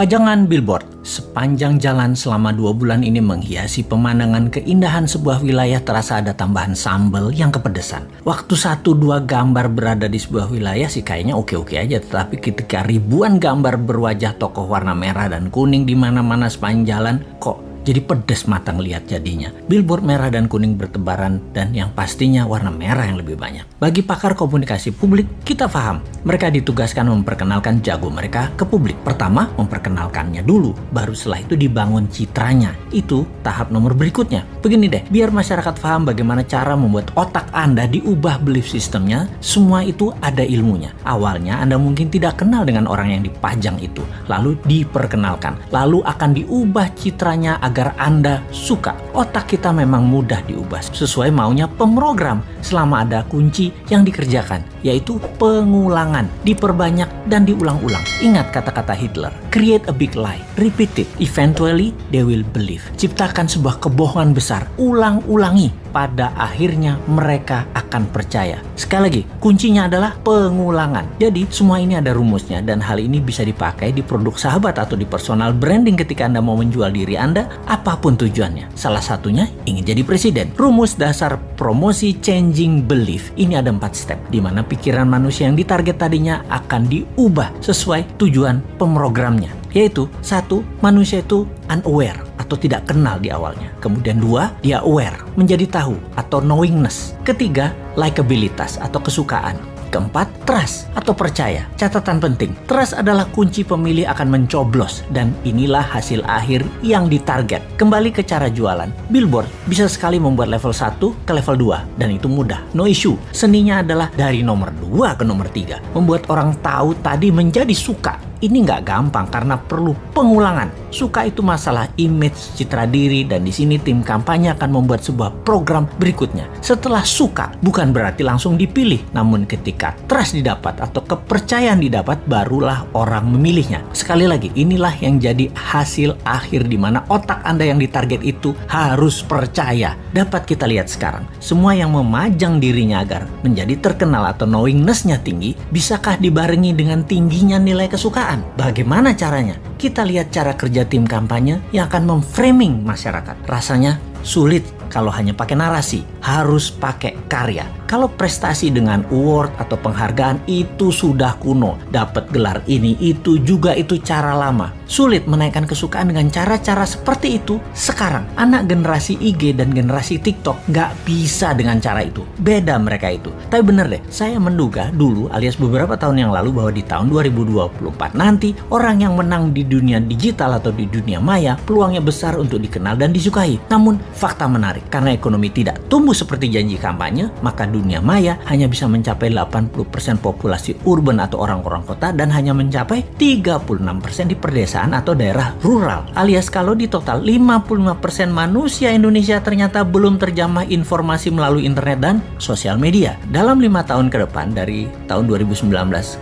Pajangan billboard sepanjang jalan selama 2 bulan ini menghiasi pemandangan keindahan sebuah wilayah. Terasa ada tambahan sambal yang kepedesan. Waktu 1-2 gambar berada di sebuah wilayah sih kayaknya oke-oke aja. Tetapi ketika ribuan gambar berwajah tokoh warna merah dan kuning di mana-mana sepanjang jalan, kok jadi pedes mata ngelihat jadinya. Billboard merah dan kuning bertebaran dan yang pastinya warna merah yang lebih banyak. Bagi pakar komunikasi publik, kita paham mereka ditugaskan memperkenalkan jago mereka ke publik. Pertama, memperkenalkannya dulu, baru setelah itu dibangun citranya. Itu tahap nomor berikutnya. Begini deh, biar masyarakat paham bagaimana cara membuat otak Anda diubah belief sistemnya, semua itu ada ilmunya. Awalnya Anda mungkin tidak kenal dengan orang yang dipajang itu, lalu diperkenalkan, lalu akan diubah citranya agar Anda suka. Otak kita memang mudah diubah sesuai maunya pemrogram selama ada kunci yang dikerjakan, yaitu pengulangan, diperbanyak dan diulang-ulang. Ingat kata-kata Hitler, create a big lie, repeat it, eventually they will believe. Ciptakan sebuah kebohongan besar, ulang-ulangi, pada akhirnya mereka akan percaya. Sekali lagi, kuncinya adalah pengulangan. Jadi semua ini ada rumusnya dan hal ini bisa dipakai di produk sahabat atau di personal branding ketika Anda mau menjual diri Anda, apapun tujuannya. Salah satunya ingin jadi presiden. Rumus dasar promosi changing belief ini ada 4 step, di mana pikiran manusia yang ditarget tadinya akan diubah sesuai tujuan pemrogramnya. Yaitu 1, manusia itu unaware atau tidak kenal di awalnya. Kemudian 2, dia aware, menjadi tahu atau knowingness. Ketiga, likabilitas atau kesukaan. Keempat, trust atau percaya. Catatan penting, trust adalah kunci pemilih akan mencoblos dan inilah hasil akhir yang ditarget. Kembali ke cara jualan, billboard bisa sekali membuat level 1 ke level 2 dan itu mudah, no issue. Seninya adalah dari nomor 2 ke nomor 3. Membuat orang tahu tadi menjadi suka. Ini nggak gampang karena perlu pengulangan. Suka itu masalah image, citra diri, dan di sini tim kampanye akan membuat sebuah program berikutnya. Setelah suka, bukan berarti langsung dipilih, namun ketika trust didapat atau kepercayaan didapat, barulah orang memilihnya. Sekali lagi, inilah yang jadi hasil akhir di mana otak Anda yang ditarget itu harus percaya. Dapat kita lihat sekarang, semua yang memajang dirinya agar menjadi terkenal atau knowingness-nya tinggi, bisakah dibarengi dengan tingginya nilai kesukaan? Bagaimana caranya? Kita lihat cara kerja tim kampanye yang akan memframing masyarakat. Rasanya sulit kalau hanya pakai narasi, harus pakai karya. Kalau prestasi dengan award atau penghargaan itu sudah kuno, dapat gelar ini itu juga itu cara lama. Sulit menaikkan kesukaan dengan cara-cara seperti itu sekarang. Anak generasi IG dan generasi TikTok nggak bisa dengan cara itu. Beda mereka itu. Tapi bener deh, saya menduga dulu alias beberapa tahun yang lalu bahwa di tahun 2024 nanti orang yang menang di dunia digital atau di dunia maya peluangnya besar untuk dikenal dan disukai. Namun fakta menarik, karena ekonomi tidak tumbuh seperti janji kampanye, maka dunia maya hanya bisa mencapai 80% populasi urban atau orang-orang kota dan hanya mencapai 36% di perdesaan atau daerah rural. Alias kalau di total 55% manusia Indonesia ternyata belum terjamah informasi melalui internet dan sosial media. Dalam 5 tahun ke depan dari tahun 2019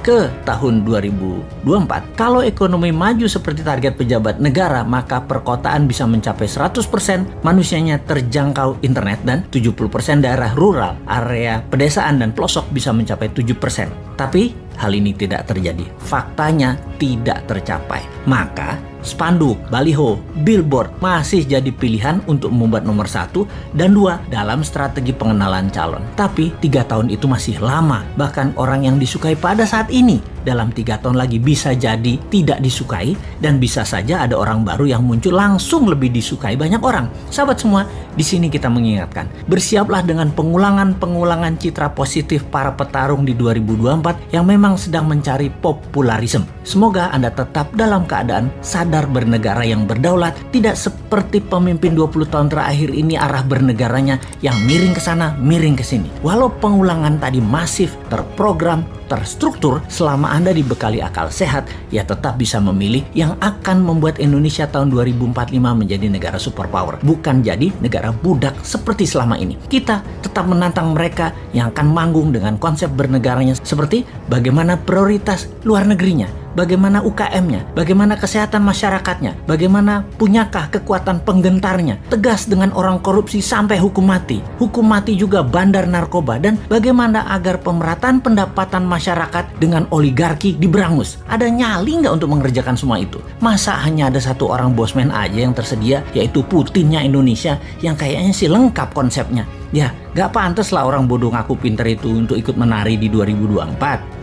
ke tahun 2024, kalau ekonomi maju seperti target pejabat negara, maka perkotaan bisa mencapai 100% manusianya terjangkau internet dan 70% daerah rural, area pedesaan dan pelosok bisa mencapai 7%. Tapi hal ini tidak terjadi. Faktanya tidak tercapai. Maka spanduk, baliho, billboard masih jadi pilihan untuk membuat nomor 1 dan 2 dalam strategi pengenalan calon. Tapi 3 tahun itu masih lama. Bahkan orang yang disukai pada saat ini dalam 3 tahun lagi bisa jadi tidak disukai dan bisa saja ada orang baru yang muncul langsung lebih disukai banyak orang. Sahabat semua, di sini kita mengingatkan, bersiaplah dengan pengulangan citra positif para petarung di 2024 yang memang sedang mencari popularisme. Semoga Anda tetap dalam keadaan sadar bernegara yang berdaulat, tidak seperti pemimpin 20 tahun terakhir ini arah bernegaranya yang miring ke sana, miring ke sini. Walau pengulangan tadi masif, terprogram, terstruktur, selama Anda dibekali akal sehat, ya tetap bisa memilih yang akan membuat Indonesia tahun 2045 menjadi negara superpower, bukan jadi negara budak seperti selama ini. Kita tetap menantang mereka yang akan manggung dengan konsep bernegaranya seperti bagaimana prioritas luar negerinya, bagaimana UKM-nya, bagaimana kesehatan masyarakatnya, bagaimana punyakah kekuatan penggentarnya, tegas dengan orang korupsi sampai hukum mati juga bandar narkoba, dan bagaimana agar pemerataan pendapatan masyarakat dengan oligarki diberangus. Ada nyali nggak untuk mengerjakan semua itu? Masa hanya ada satu orang bosman aja yang tersedia, yaitu Putinnya Indonesia, yang kayaknya sih lengkap konsepnya. Ya, gak pantas lah orang bodoh ngaku pinter itu untuk ikut menari di 2024.